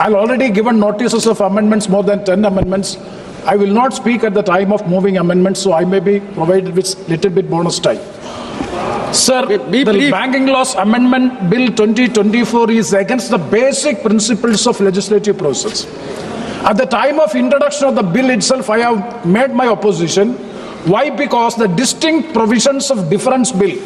I've already given notices of amendments, more than 10 amendments. I will not speak at the time of moving amendments, so I may be provided with little bit bonus time. Sir, the Banking Laws Amendment Bill 2024 is against the basic principles of legislative process. At the time of introduction of the bill itself, I have made my opposition. Why? Because the distinct provisions of difference bill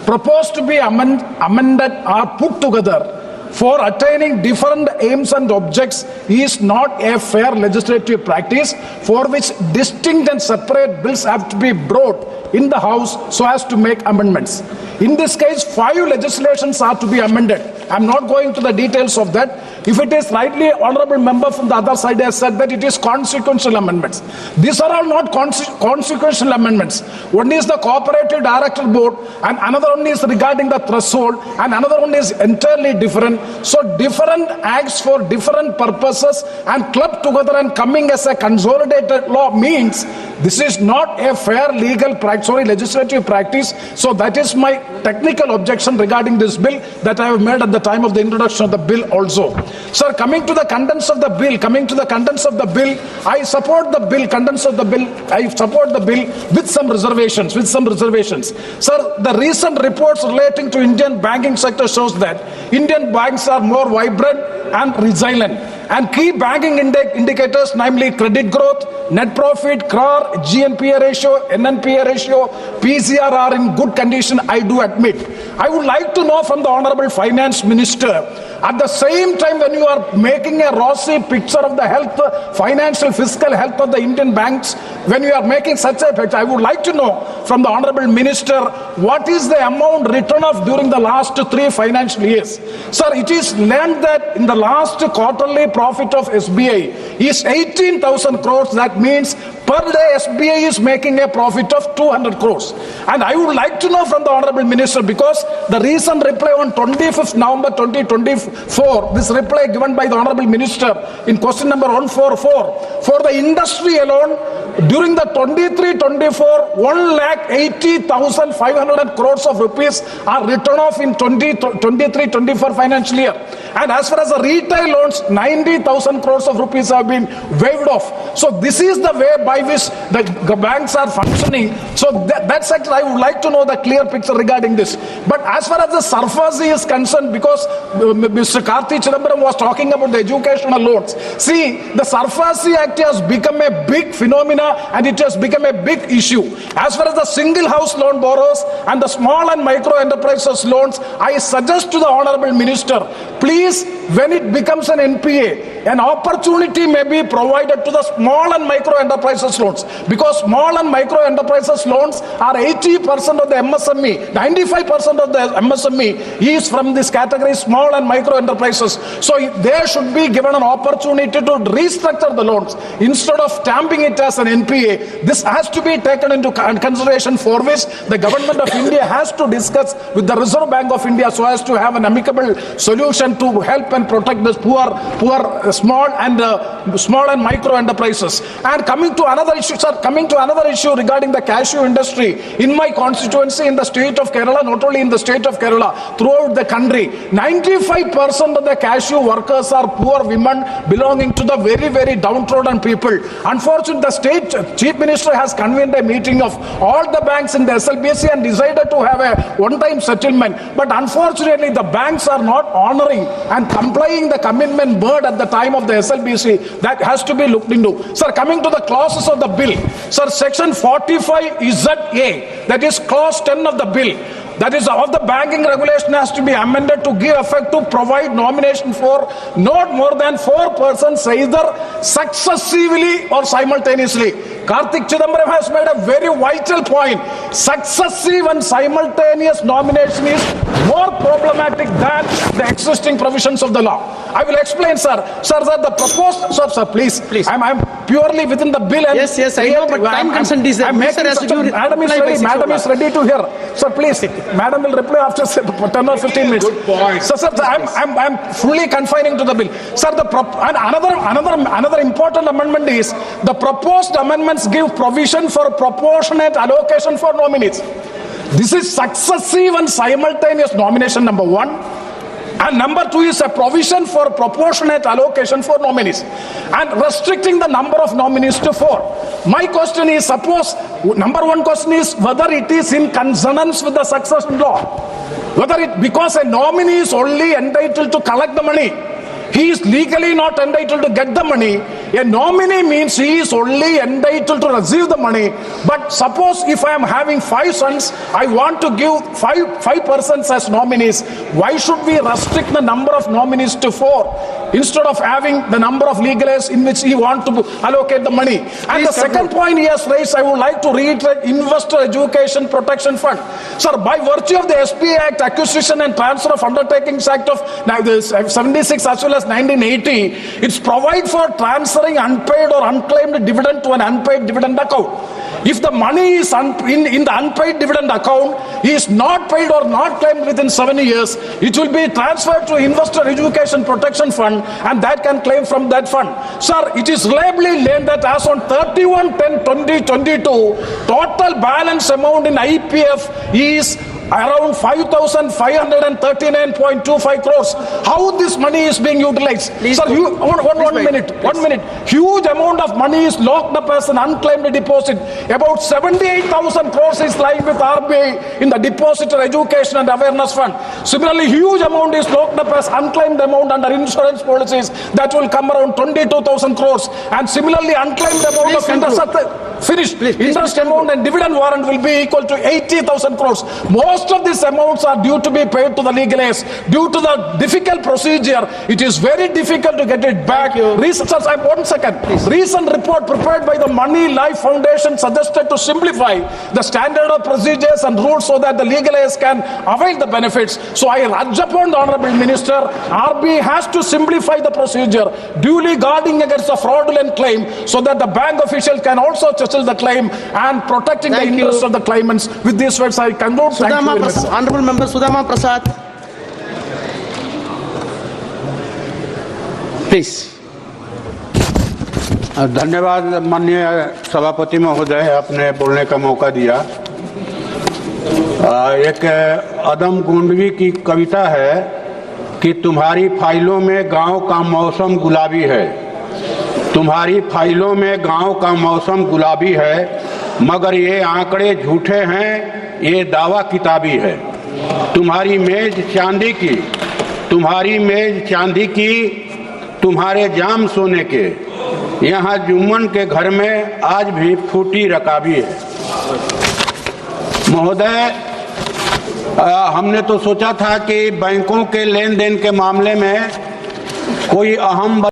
proposed to be amended are put together for attaining different aims and objects is not a fair legislative practice, for which distinct and separate bills have to be brought in the House so as to make amendments. In this case, 5 legislations are to be amended. I'm not going to the details of that. If it is rightly, honorable member from the other side has said that it is consequential amendments. These are all not consequential amendments. One is the Cooperative Director Board, and another one is regarding the threshold, and another one is entirely different. So different acts for different purposes and clubbed together and coming as a consolidated law means this is not a fair legal practice, legislative practice. So that is my technical objection regarding this bill that I have made at the time of the introduction of the bill also. Sir, coming to the contents of the bill, I support the bill, I support the bill with some reservations, Sir, the recent reports relating to Indian banking sector shows that Indian banks are more vibrant and resilient, and key banking indicators, namely credit growth, net profit, CRAR, GNPA ratio, NNPA ratio, PCR are in good condition, I do admit. I would like to know from the Honorable Finance Minister, at the same time when you are making a rosy picture of the health, financial, fiscal health of the Indian banks, when you are making such a picture, I would like to know from the Honorable Minister, what is the amount written off during the last 3 financial years? Sir, it is learned that in the last quarterly profit of SBI is 18,000 crores. That means per day SBI is making a profit of 200 crores. And I would like to know from the Honorable Minister, because the recent reply on 25th November 2024, this reply given by the Honorable Minister in question number 144, for the industry alone, during the 23-24, 1,80,500 crores of rupees are written off in 23-24 financial year. And as far as the retail loans, 90,000 crores of rupees have been waived off. So this is the way by which the banks are functioning. So that sector, I would like to know the clear picture regarding this. But as far as the SARFAESI is concerned, because Mr. Karthi Chidambaram was talking about the educational loans. See, the SARFAESI Act has become a big phenomena and it has become a big issue. As far as the single house loan borrowers and the small and micro enterprises loans, I suggest to the Honorable Minister, please, when it becomes an NPA, an opportunity may be provided to the small and micro enterprises loans, because small and micro enterprises loans are 80% of the MSME, 95% of the MSME is from this category, small and micro enterprises. So they should be given an opportunity to restructure the loans instead of stamping it as an NPA. This has to be taken into consideration, for which the government of India has to discuss with the Reserve Bank of India so as to have an amicable solution to help and protect the poor small and micro enterprises. And coming to another issue, sir, regarding the cashew industry in my constituency in the state of Kerala, not only in the state of Kerala, throughout the country, 95% of the cashew workers are poor women belonging to the very, very downtrodden people. Unfortunately, the state chief minister has convened a meeting of all the banks in the SLBC and decided to have a one-time settlement. But unfortunately, the banks are not honoring and complying the commitment made at the time of the SLBC. That has to be looked into. Sir, coming to the clauses of the bill, sir, section 45ZA, that is clause 10 of the bill, that is of the banking regulation, has to be amended to give effect to provide nomination for not more than 4 persons, either successively or simultaneously. Karthik Chidambaram has made a very vital point. Successive and simultaneous nomination is more problematic than the existing provisions of the law. I will explain, sir. Sir, that the proposed, sir, please. I'm purely within the bill. And yes, I know, but time consent is there. Madam is ready to hear. Sir, please. Madam will reply after 10 or 15 minutes. Good point. So, sir, I'm fully confining to the bill. Sir, another important amendment is the proposed amendments give provision for proportionate allocation for nominees. This is successive and simultaneous nomination, number 1. And number two is a provision for proportionate allocation for nominees and restricting the number of nominees to 4. My question is, suppose, number one question is whether it is in consonance with the succession law. Whether it, because a nominee is only entitled to collect the money, he is legally not entitled to get the money. A nominee means he is only entitled to receive the money. But suppose if I am having 5 sons, I want to give five persons as nominees. Why should we restrict the number of nominees to 4 instead of having the number of legal heirs in which he want to allocate the money? And the second point he has raised, I would like to reiterate, Investor Education Protection Fund. Sir, by virtue of the SPA Act, Acquisition and Transfer of Undertakings Act of 76 as well as 1980, it's provide for transferring unpaid or unclaimed dividend to an unpaid dividend account. If the money is in the unpaid dividend account, he is not paid or not claimed within 7 years, it will be transferred to Investor Education Protection Fund and that can claim from that fund. Sir, it is reliably laid that as on 31/10/2022, total balance amount in IPF is around 5,539.25 crores. How this money is being utilized? Please Sir, go. one minute. Huge amount of money is locked up as an unclaimed deposit. About 78,000 crores is lying with RBI in the Depositor Education and Awareness Fund. Similarly, huge amount is locked up as unclaimed amount under insurance policies. That will come around 22,000 crores. And similarly, unclaimed amount of interest interest amount and dividend warrant will be equal to 80,000 crores. Most of these amounts are due to be paid to the legal heirs. Due to the difficult procedure, it is very difficult to get it back. Recent report prepared by the Money Life Foundation suggested to simplify the standard of procedures and rules so that the legal heirs can avail the benefits. So I urge upon the Honorable Minister, RBI has to simplify the procedure, duly guarding against a fraudulent claim so that the bank official can also settle the claim and protecting the interests of the claimants. With these words, I conclude. Thank you very much, sir. Honorable Member Sudama Prasad. Please. धन्यवाद माननीय सभापति महोदय, आपने बोलने का मौका दिया। एक अदम गोंडवी की कविता है कि तुम्हारी फाइलों में गांव का मौसम गुलाबी है, तुम्हारी फाइलों में गांव का मौसम गुलाबी है, मगर ये आंकड़े झूठे हैं, ये दावा किताबी है। तुम्हारी मेज चांदी की, तुम्हारी मेज चांदी की, तुम्हारे जाम सोने के, यहाँ जुम्मन के घर में आज भी फूटी रकाबी है। महोदय, हमने तो सोचा था कि बैंकों के लेन देन के मामले में कोई अहम